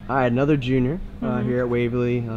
All right, another junior Mm-hmm. here at Waverly.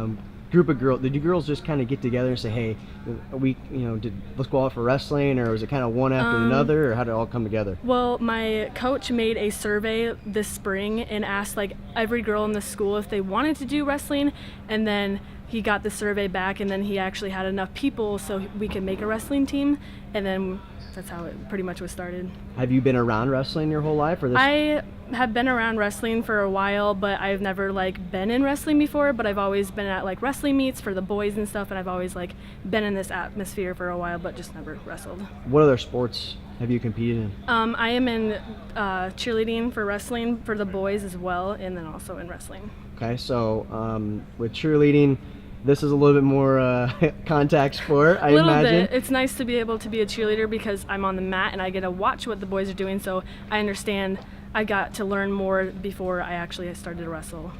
Group of girls. Did you girls just kind of get together and say, "Hey, let's go out for wrestling," or was it kind of one after Um, another, or how did it all come together? well, my coach made a survey this spring and asked like every girl in the school if they wanted to do wrestling, and then he got the survey back, and then he actually had enough people so we could make a wrestling team, and then that's how it pretty much was started. Have you been around wrestling your whole life, or this? I have been around wrestling for a while, but I've never like been in wrestling before, but I've always been at like wrestling meets for the boys and stuff, and I've always like been in this atmosphere for a while, but just never wrestled. What other sports have you competed in? I am in cheerleading for wrestling for the boys as well, and then also in wrestling. Okay, so with cheerleading, this is a little bit more contact sport, I A little imagine. bit. It's nice to be able to be a cheerleader because I'm on the mat and I get to watch what the boys are doing, so I understand. I got to learn more before I actually started to wrestle.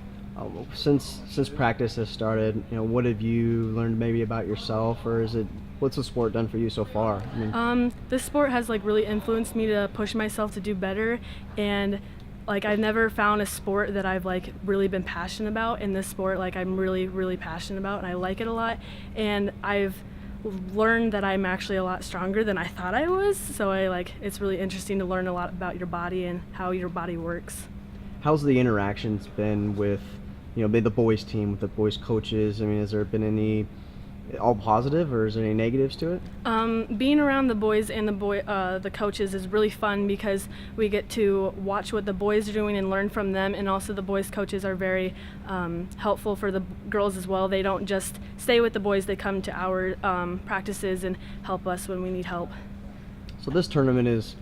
Since practice has started, what have you learned maybe about yourself, or what's the sport done for you so far? I mean, This sport has like really influenced me to push myself to do better, and like I've never found a sport that I've like really been passionate about. In this sport, like I'm really passionate about, and I like it a lot, and I've learned that I'm actually a lot stronger than I thought I was. So it's really interesting to learn a lot about your body and how your body works. how's the interactions been with, the boys team, with the boys coaches? I mean, has there been any all positive, or is there any negatives to it? Being around the boys and the coaches is really fun because we get to watch what the boys are doing and learn from them, and also the boys coaches are very helpful for the girls as well. They don't just stay with the boys; they come to our practices and help us when we need help. So this tournament is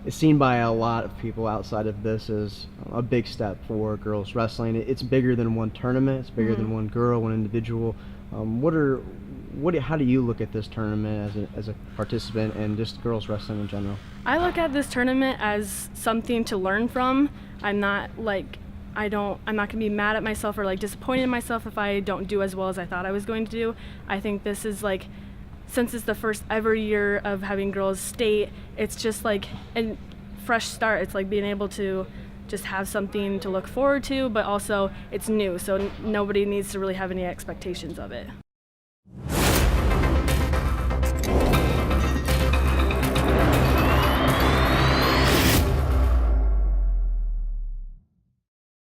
seen by a lot of people outside of this as a big step for girls wrestling. It's bigger than one tournament. It's bigger than one girl, one individual. How do you look at this tournament as a participant and just girls wrestling in general? I look at this tournament as something to learn from. I'm not going to be mad at myself or like disappointed in myself if I don't do as well as I thought I was going to do. I think this is like, since it's the first ever year of having girls state, it's just like a fresh start. It's like being able to just have something to look forward to, but also it's new, so nobody needs to really have any expectations of it.